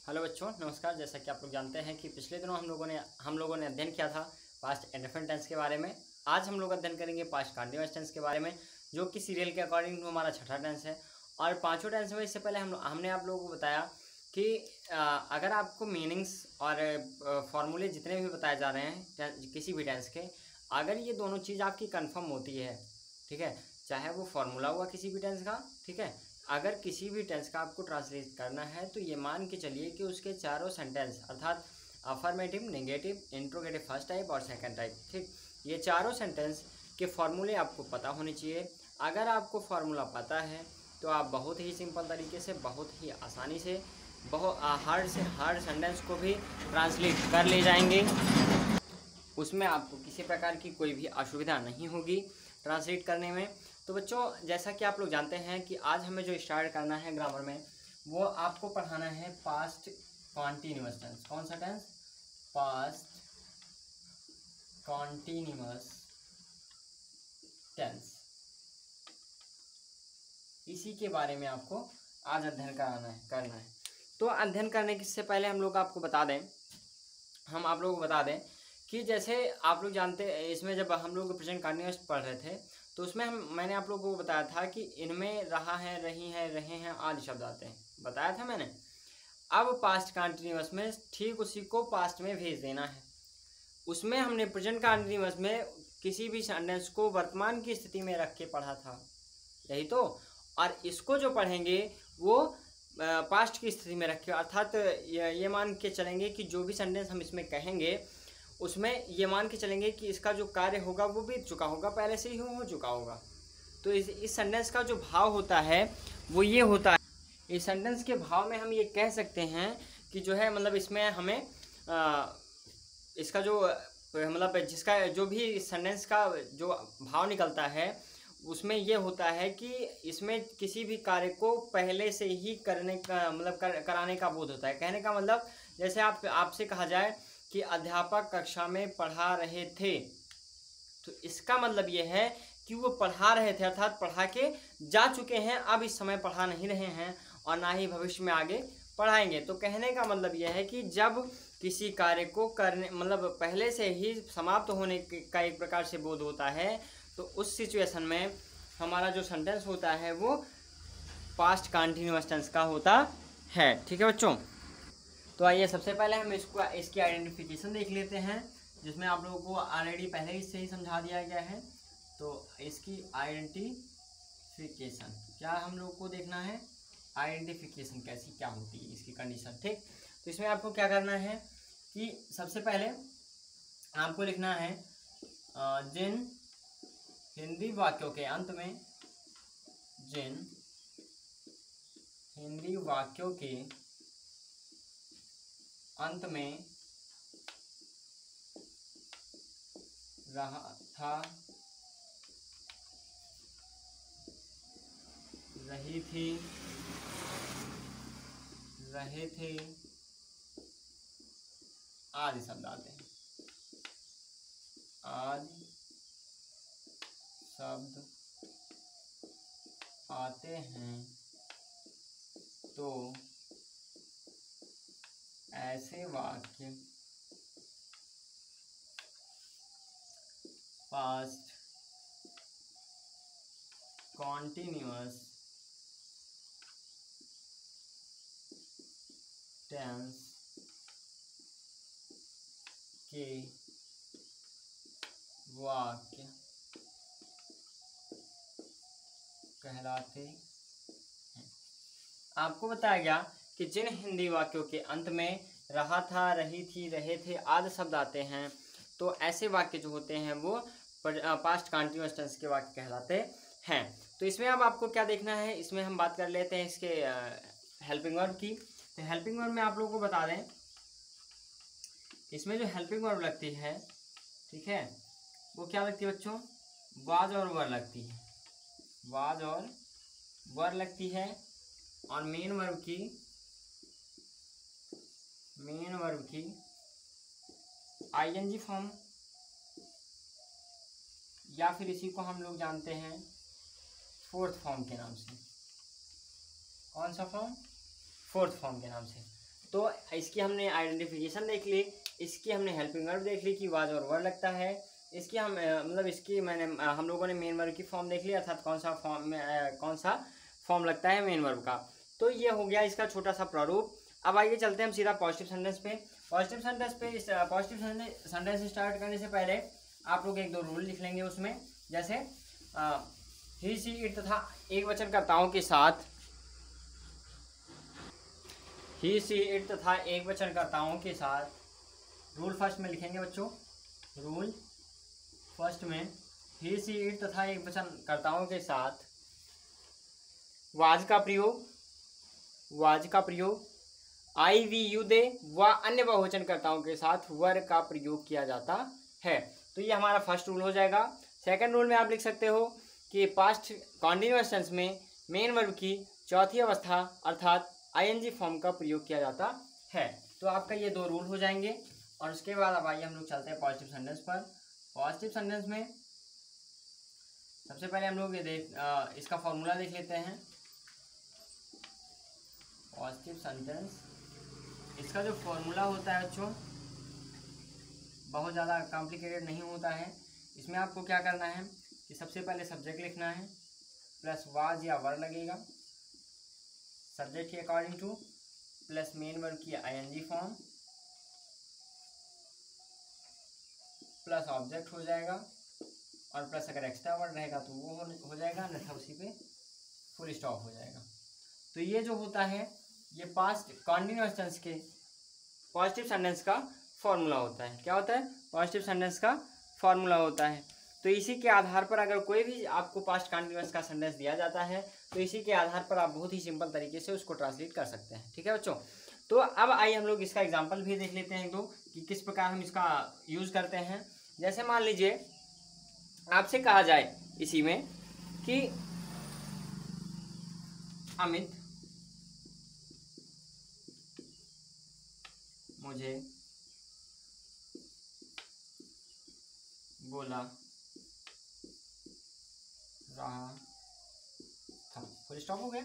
Hello बच्चों, नमस्कार। जैसा कि आप लोग जानते हैं कि पिछले दिनों हम लोगों ने अध्ययन किया था पास्ट इंडेफिनिट टेंस के बारे में। आज हम लोग अध्ययन करेंगे पास्ट कंटीन्यूअस टेंस के बारे में, जो कि सीरियल के अकॉर्डिंग हमारा छठा टेंस है। और पांचों टेंस में इससे पहले हमने आप लोगों को बताया कि अगर आपको मीनिंग्स और फॉर्मूले जितने भी बताए जा रहे हैं किसी भी टेंस के, अगर ये दोनों चीज़ आपकी कन्फर्म होती है, ठीक है, चाहे वो फॉर्मूला हुआ किसी भी टेंस का, ठीक है, अगर किसी भी टेंस का आपको ट्रांसलेट करना है तो ये मान के चलिए कि उसके चारों सेंटेंस अर्थात affirmative, negative, interrogative first type और सेकंड टाइप, ठीक, ये चारों सेंटेंस के फॉर्मूले आपको पता होने चाहिए। अगर आपको फार्मूला पता है तो आप बहुत ही सिंपल तरीके से, बहुत ही आसानी से, बहुत हार्ड से हार्ड सेंटेंस को भी ट्रांसलेट कर ले जाएंगे। उसमें आपको किसी प्रकार की कोई भी असुविधा नहीं होगी ट्रांसलेट करने में। तो बच्चों, जैसा कि आप लोग जानते हैं कि आज हमें जो स्टार्ट करना है ग्रामर में, वो आपको पढ़ाना है पास्ट कॉन्टिन्यूअस टेंस। कौन सा टेंस? Past continuous tense. इसी के बारे में आपको आज अध्ययन करना है। तो अध्ययन करने से पहले हम आप लोगों को बता दें कि जैसे आप लोग जानते हैं, इसमें जब हम लोग प्रेजेंट कंटिन्यूअस पढ़ रहे थे तो उसमें मैंने आप लोगों को बताया था कि इनमें रहा है, रही है, रहे हैं आदि शब्द आते हैं, बताया था मैंने। अब पास्ट कंटिन्यूअस में ठीक उसी को पास्ट में भेज देना है। उसमें हमने प्रेजेंट कंटिन्यूअस में किसी भी सेंटेंस को वर्तमान की स्थिति में रख के पढ़ा था, यही तो। और इसको जो पढ़ेंगे वो पास्ट की स्थिति में रखे, अर्थात ये मान के चलेंगे कि जो भी सेंटेंस हम इसमें कहेंगे उसमें ये मान के चलेंगे कि इसका जो कार्य होगा वो बीत चुका होगा, पहले से ही हो चुका होगा। तो इस सेंटेंस का जो भाव होता है वो ये होता है। इस सेंटेंस के भाव में हम ये कह सकते हैं कि जो है मतलब इसमें हमें इसका जो मतलब जिसका जो भी सेंटेंस का जो भाव निकलता है उसमें ये होता है कि इसमें किसी भी कार्य को पहले से ही करने का मतलब कराने का बोध होता है। कहने का मतलब जैसे आपसे कहा जाए कि अध्यापक कक्षा में पढ़ा रहे थे, तो इसका मतलब ये है कि वो पढ़ा रहे थे अर्थात पढ़ा के जा चुके हैं, अब इस समय पढ़ा नहीं रहे हैं और ना ही भविष्य में आगे पढ़ाएंगे। तो कहने का मतलब यह है कि जब किसी कार्य को करने मतलब पहले से ही समाप्त होने का एक प्रकार से बोध होता है, तो उस सिचुएशन में हमारा जो सेंटेंस होता है वो पास्ट कंटिन्यूअस टेंस का होता है। ठीक है बच्चों, तो आइए सबसे पहले हम इसकी आइडेंटिफिकेशन देख लेते हैं, जिसमें आप लोगों को ऑलरेडी पहले ही से ही समझा दिया गया है। तो इसकी आइडेंटिफिकेशन क्या हम लोग को देखना है, आइडेंटिफिकेशन कैसी क्या होती है इसकी कंडीशन, ठीक। तो इसमें आपको क्या करना है कि सबसे पहले आपको लिखना है जिन हिंदी वाक्यों के अंत में, जिन हिंदी वाक्यों के अंत में रहा था, रही थी, रहे थे आदि शब्द आते हैं, आदि शब्द आते हैं, तो ऐसे वाक्य पास्ट कॉन्टिन्यूअस टेंस के वाक्य कहलाते हैं। आपको बताया गया कि जिन हिंदी वाक्यों के अंत में रहा था, रही थी, रहे थे आदि शब्द आते हैं, तो ऐसे वाक्य जो होते हैं वो पास्ट कंटिन्यूअस टेंस के वाक्य कहलाते हैं। तो इसमें अब आपको क्या देखना है, इसमें हम बात कर लेते हैं इसके हेल्पिंग वर्ब की। तो हेल्पिंग वर्ब में आप लोगों को बता दें, इसमें जो हेल्पिंग वर्ब लगती है, ठीक है, वो क्या लगती है बच्चों? वाज और वर लगती है, वाज और वर लगती है। और मेन वर्ब की आईएनजी फॉर्म, या फिर इसी को हम लोग जानते हैं फोर्थ फॉर्म के नाम से। कौन सा फॉर्म? फोर्थ फॉर्म के नाम से। तो इसकी हमने आइडेंटिफिकेशन देख ली, इसकी हमने हेल्पिंग वर्ब देख ली कि वाज और वर लगता है, इसकी हम मतलब इसकी हम लोगों ने मेन वर्ब की फॉर्म देख ली, अर्थात कौन सा फॉर्म लगता है मेन वर्ब का। तो ये हो गया इसका छोटा सा प्रारूप। अब आइए चलते हैं हम सीधा पॉजिटिव सेंटेंस पे। पॉजिटिव सेंटेंस स्टार्ट करने से पहले आप लोग एक दो रूल लिख लेंगे उसमें, जैसे ही सी इट तथा एक वचनकर्ताओं के साथ, ही सी इट तथा एक वचनकर्ताओं के साथ रूल फर्स्ट में लिखेंगे बच्चों। रूल फर्स्ट में ही सी इट तथा एक वचनकर्ताओं के साथ वाज का प्रयोग आई वी यू दे व अन्य बहुवचनकर्ताओं के साथ वर का प्रयोग किया जाता है। तो ये हमारा फर्स्ट रूल हो जाएगा। सेकंड रूल में आप लिख सकते हो कि पास्ट कॉन्टिन्यूअस टेंस में मेन वर्ब की चौथी अवस्था अर्थात आईएनजी फॉर्म का प्रयोग किया जाता है। तो आपका ये दो रूल हो जाएंगे। और उसके बाद अब आइए हम लोग चलते हैं पॉजिटिव सेंटेंस पर। पॉजिटिव सेंटेंस में सबसे पहले हम लोग इसका फॉर्मूला देख लेते हैं। पॉजिटिव सेंटेंस, इसका जो फॉर्मूला होता है बच्चों बहुत ज़्यादा कॉम्प्लिकेटेड नहीं होता है। इसमें आपको क्या करना है कि सबसे पहले सब्जेक्ट लिखना है प्लस वाज या वर लगेगा, सब्जेक्ट के according to, plus main verb की आईएनजी फॉर्म, प्लस ऑब्जेक्ट हो जाएगा, और प्लस अगर एक्स्ट्रा वर्ड रहेगा तो वो हो जाएगा, अन्यथा उसी पे फुल स्टॉप हो जाएगा। तो ये जो होता है ये पास्ट कॉन्टिन्यूअस टेंस के पॉजिटिव सेंटेंस का फॉर्मूला होता है। क्या होता है? पॉजिटिव सेंटेंस का फॉर्मूला होता है। तो इसी के आधार पर अगर कोई भी आपको पास्ट कॉन्टिन्यूअस का सेंटेंस दिया जाता है तो इसी के आधार पर आप बहुत ही सिंपल तरीके से उसको ट्रांसलेट कर सकते हैं। ठीक है बच्चों, तो अब आइए हम लोग इसका एग्जाम्पल भी देख लेते हैं एक दो कि किस प्रकार हम इसका यूज़ करते हैं। जैसे मान लीजिए आपसे कहा जाए इसी में कि अमित मुझे बोला रहा था, फुल स्टॉप हो गया।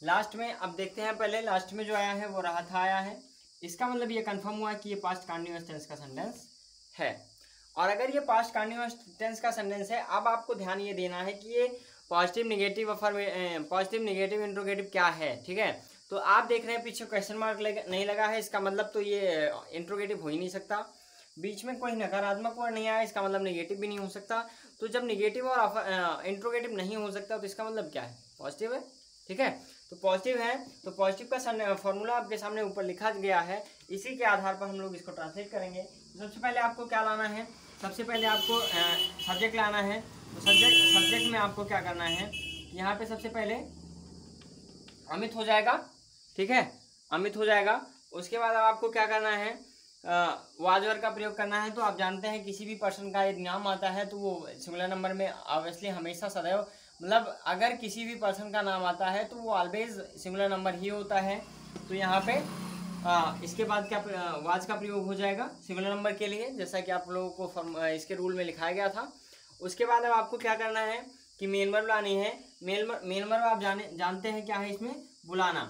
लास्ट में अब देखते हैं, पहले लास्ट में जो आया है वो रहा था आया है, इसका मतलब ये कंफर्म हुआ कि ये पास्ट कॉन्टिन्यूअस टेंस का सेंटेंस है। और अगर ये पास्ट कॉन्टिन्यूअस टेंस का सेंटेंस है, अब आपको ध्यान ये देना है कि ये पॉजिटिव नेगेटिव इंट्रोगेटिव क्या है। ठीक है, तो आप देख रहे हैं पीछे क्वेश्चन मार्क नहीं लगा है, इसका मतलब तो ये इंट्रोगेटिव हो ही नहीं सकता। बीच में कोई नकारात्मक वर्ड नहीं आया, इसका मतलब नेगेटिव भी नहीं हो सकता। तो जब नेगेटिव और इंट्रोगेटिव नहीं हो सकता तो इसका मतलब क्या है? पॉजिटिव है। ठीक है, तो पॉजिटिव है तो पॉजिटिव का फॉर्मूला आपके सामने ऊपर लिखा गया है, इसी के आधार पर हम लोग इसको ट्रांसलेट करेंगे। तो सबसे पहले आपको क्या लाना है? सबसे पहले आपको सब्जेक्ट लाना है। तो सब्जेक्ट में आपको क्या करना है, यहाँ पे सबसे पहले अमित हो जाएगा। ठीक है, अमित हो जाएगा। उसके बाद आपको क्या करना है, वाज वर का प्रयोग करना है। तो आप जानते हैं किसी भी पर्सन का यदि नाम आता है तो वो सिंगुलर नंबर में ऑब्वियसली हमेशा सदैव, मतलब अगर किसी भी पर्सन का नाम आता है तो वो ऑलवेज सिंगुलर नंबर ही होता है। तो यहाँ पे इसके बाद क्या वाज का प्रयोग हो जाएगा सिंगुलर नंबर के लिए, जैसा कि आप लोगों को इसके रूल में लिखाया गया था। उसके बाद अब आपको क्या करना है कि मेन वर्ब लानी है। मेन वर्ब आप जानते हैं क्या है इसमें? बुलाना।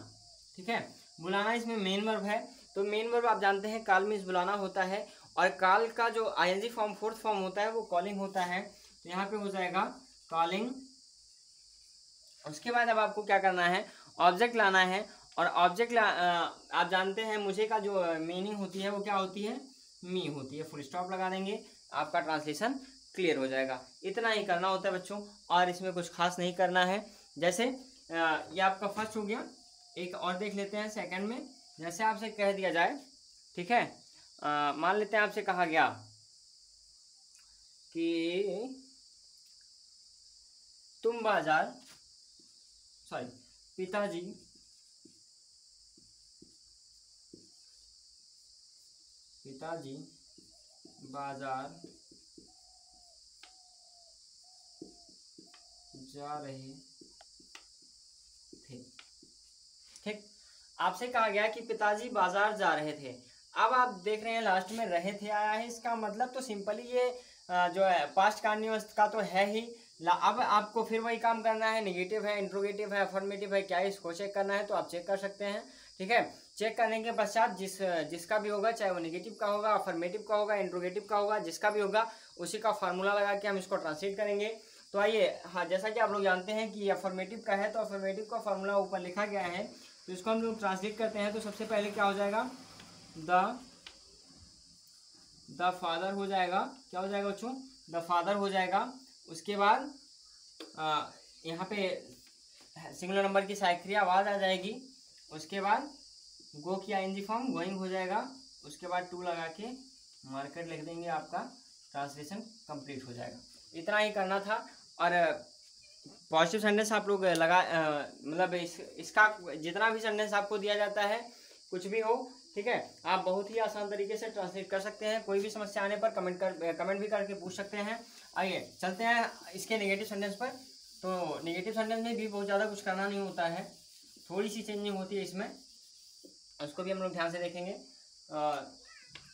ठीक है, बुलाना इसमें मेन वर्ब है। तो मेन वर्ब आप जानते हैं काल मीन्स बुलाना होता है, और काल का जो आईएनजी फॉर्म फोर्थ फॉर्म होता है वो कॉलिंग होता है। तो यहाँ पे हो जाएगा कॉलिंग। उसके बाद अब आपको क्या करना है, ऑब्जेक्ट लाना है। और ऑब्जेक्ट आप जानते हैं मुझे का जो मीनिंग होती है वो क्या होती है? मी होती है। फुल स्टॉप लगा देंगे, आपका ट्रांसलेशन क्लियर हो जाएगा। इतना ही करना होता है बच्चों, और इसमें कुछ खास नहीं करना है। जैसे ये आपका फर्स्ट हो गया, एक और देख लेते हैं सेकंड में। जैसे आपसे कह दिया जाए, ठीक है, मान लेते हैं आपसे कहा गया कि तुम बाजार, पिताजी बाजार जा रहे थे। ठीक, आपसे कहा गया कि पिताजी बाजार जा रहे थे। अब आप देख रहे हैं लास्ट में रहे थे आया है, इसका मतलब तो सिंपली ये जो है पास्ट कॉन्टिन्यूअस का तो है ही। अब आपको फिर वही काम करना है, नेगेटिव है, इंट्रोगेटिव है, अफर्मेटिव है, क्या है इसको चेक करना है। तो आप चेक कर सकते हैं। ठीक है। चेक करने के पश्चात जिसका भी होगा, चाहे वो नेगेटिव का होगा, अफर्मेटिव का होगा, इंट्रोगेटिव का होगा, जिसका भी होगा उसी का फार्मूला लगा के हम इसको ट्रांसलेट करेंगे। तो आइए, हाँ, जैसा कि आप लोग जानते हैं कि अफर्मेटिव का है तो अफर्मेटिव का फार्मूला ऊपर लिखा गया है, तो इसको हम लोग ट्रांसलेट करते हैं। तो सबसे पहले क्या हो जाएगा, द फादर हो जाएगा। क्या हो जाएगा बच्चों, द फादर हो जाएगा। उसके बाद यहाँ पे सिंगुलर नंबर की सहायक क्रिया आवाज आ जाएगी। उसके बाद गो की आईएनजी फॉर्म गोइंग हो जाएगा। उसके बाद टू लगा के मार्केट लिख देंगे, आपका ट्रांसलेशन कंप्लीट हो जाएगा। इतना ही करना था। और पॉजिटिव सेंटेंस आप लोग लगा मतलब इसका जितना भी सेंटेंस आपको दिया जाता है, कुछ भी हो, ठीक है, आप बहुत ही आसान तरीके से ट्रांसलेट कर सकते हैं। कोई भी समस्या आने पर कमेंट भी करके पूछ सकते हैं। आइए चलते हैं इसके नेगेटिव सेंटेंस पर। तो नेगेटिव सेंटेंस में भी बहुत ज़्यादा कुछ करना नहीं होता है, थोड़ी सी चेंजिंग होती है इसमें, उसको भी हम लोग ध्यान से देखेंगे।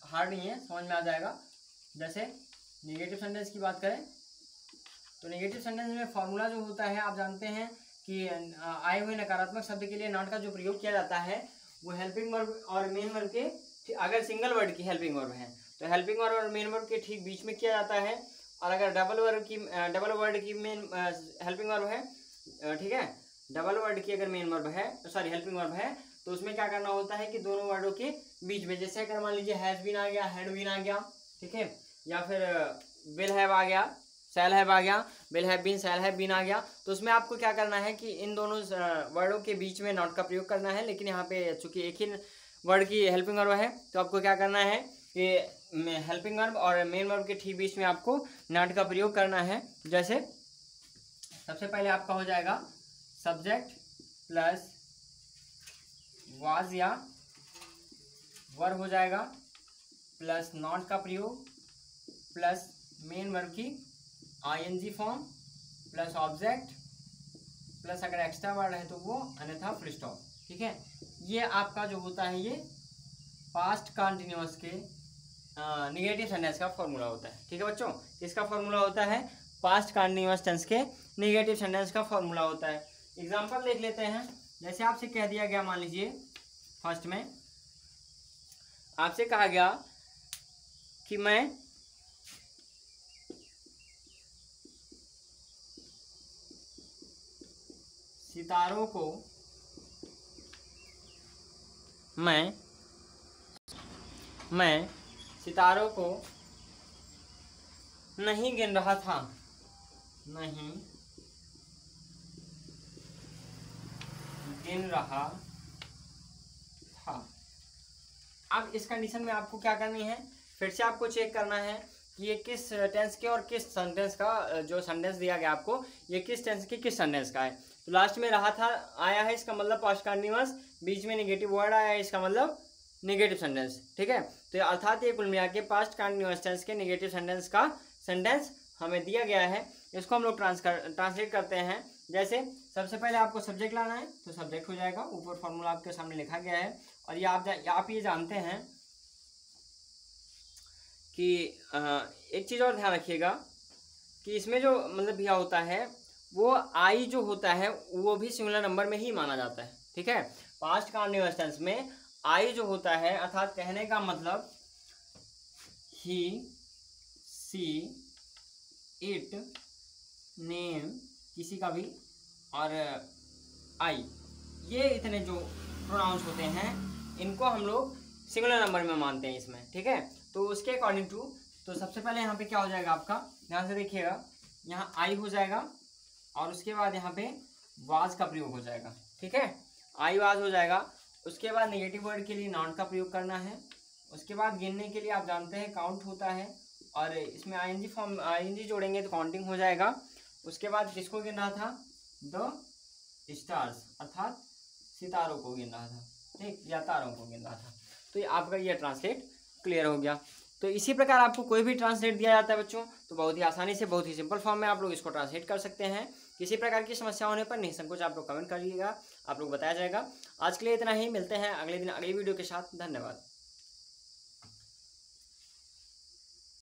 हार्ड नहीं है, समझ में आ जाएगा। जैसे नेगेटिव सेंटेंस की बात करें तो नेगेटिव सेंटेंस में फॉर्मूला जो होता है, आप जानते हैं कि आए हुए नकारात्मक शब्द के लिए नॉट का जो प्रयोग किया जाता है वो हेल्पिंग वर्ब और मेन वर्ब के, अगर सिंगल वर्ड की हेल्पिंग वर्ब है तो हेल्पिंग वर्ब और मेन वर्ब के ठीक बीच में किया जाता है। और अगर डबल वर्ड की मेन हेल्पिंग वर्ब है, ठीक है, डबल वर्ड की अगर मेन वर्ब है, सॉरी हेल्पिंग वर्ब है, तो उसमें क्या करना होता है कि दोनों वर्डों के बीच में, जैसे अगर मान लीजिए हैज बीन आ गया, हैड बीन आ गया, ठीक है, या फिर विल हैव आ गया, शैल हैव आ गया, will have been, shall have been आ गया, तो उसमें आपको क्या करना है कि इन दोनों वर्डों के बीच में नॉट का प्रयोग करना है। लेकिन यहाँ पे चूंकि एक ही वर्ड की हेल्पिंग वर्ब है तो आपको क्या करना है कि हेल्पिंग वर्ब और मेन वर्ब के ठीक बीच में आपको नॉट का प्रयोग करना है। जैसे सबसे पहले आपका हो जाएगा सब्जेक्ट प्लस वाज या वर हो जाएगा, प्लस नॉट का प्रयोग, प्लस मेन वर्ब की ING form, plus object, plus अगर एक्स्ट्रा वर्ड है तो वो, अन्यथा फुल स्टॉप। ठीक है, ये आपका जो होता है ये पास्ट कंटिन्यूअस के नेगेटिव सेंटेंस का फॉर्मूला होता है। ठीक है बच्चों, इसका फॉर्मूला होता है पास्ट कंटिन्यूअस टेंस के नेगेटिव सेंटेंस का फॉर्मूला होता है। एग्जांपल देख लेते हैं। जैसे आपसे कह दिया गया, मान लीजिए फर्स्ट में आपसे कहा गया कि मैं सितारों को मैं सितारों को नहीं गिन रहा था, नहीं गिन रहा था। अब इस कंडीशन में आपको क्या करनी है, फिर से आपको चेक करना है कि ये किस टेंस के और किस सेंटेंस का, जो सेंटेंस दिया गया आपको, ये किस टेंस के किस सेंटेंस का है। तो लास्ट में रहा था आया है, इसका मतलब पास्ट कंटिन्यूअस, बीच में नेगेटिव वर्ड आया है, इसका मतलब नेगेटिव सेंटेंस। ठीक है, तो अर्थात ये कुल मिला के पास्ट कंटिन्यूअस टेंस के नेगेटिव सेंटेंस का सेंटेंस हमें दिया गया है। इसको हम लोग ट्रांसलेट करते हैं। जैसे सबसे पहले आपको सब्जेक्ट लाना है तो सब्जेक्ट हो जाएगा, ऊपर फॉर्मूला आपके सामने लिखा गया है। और ये आप ये जानते हैं कि एक चीज़ और ध्यान रखिएगा कि इसमें जो मतलब भैया होता है वो आई जो होता है वो भी सिंगुलर नंबर में ही माना जाता है। ठीक है, पास्ट कंटिन्यूअस टेंस में आई जो होता है, अर्थात कहने का मतलब ही, सी, इट, नेम किसी का भी, और आई, ये इतने जो प्रोनाउंस होते हैं इनको हम लोग सिंगुलर नंबर में मानते हैं इसमें। ठीक है, तो उसके अकॉर्डिंग टू, तो सबसे पहले यहाँ पे क्या हो जाएगा आपका, ध्यान से देखिएगा, यहाँ आई हो जाएगा और उसके बाद यहाँ पे वाज का प्रयोग हो जाएगा। ठीक है, आई वाज हो जाएगा। उसके बाद नेगेटिव वर्ड के लिए नॉट का प्रयोग करना है। उसके बाद गिनने के लिए आप जानते हैं काउंट होता है, और इसमें आईएनजी फॉर्म, आईएनजी जोड़ेंगे तो काउंटिंग हो जाएगा। उसके बाद किसको गिन रहा था, द स्टार्स, अर्थात सितारों को गिन रहा था, ठीक, या तारों को गिन रहा था। तो ये आपका ये ट्रांसलेट क्लियर हो गया। तो इसी प्रकार आपको कोई भी ट्रांसलेट दिया जाता है बच्चों, तो बहुत ही आसानी से, बहुत ही सिंपल फॉर्म में आप लोग इसको ट्रांसलेट कर सकते हैं। किसी प्रकार की समस्या होने पर निसंकोच आप लोग कमेंट करिएगा, आप लोग बताया जाएगा। आज के लिए इतना ही, मिलते हैं अगले दिन अगली वीडियो के साथ। धन्यवाद।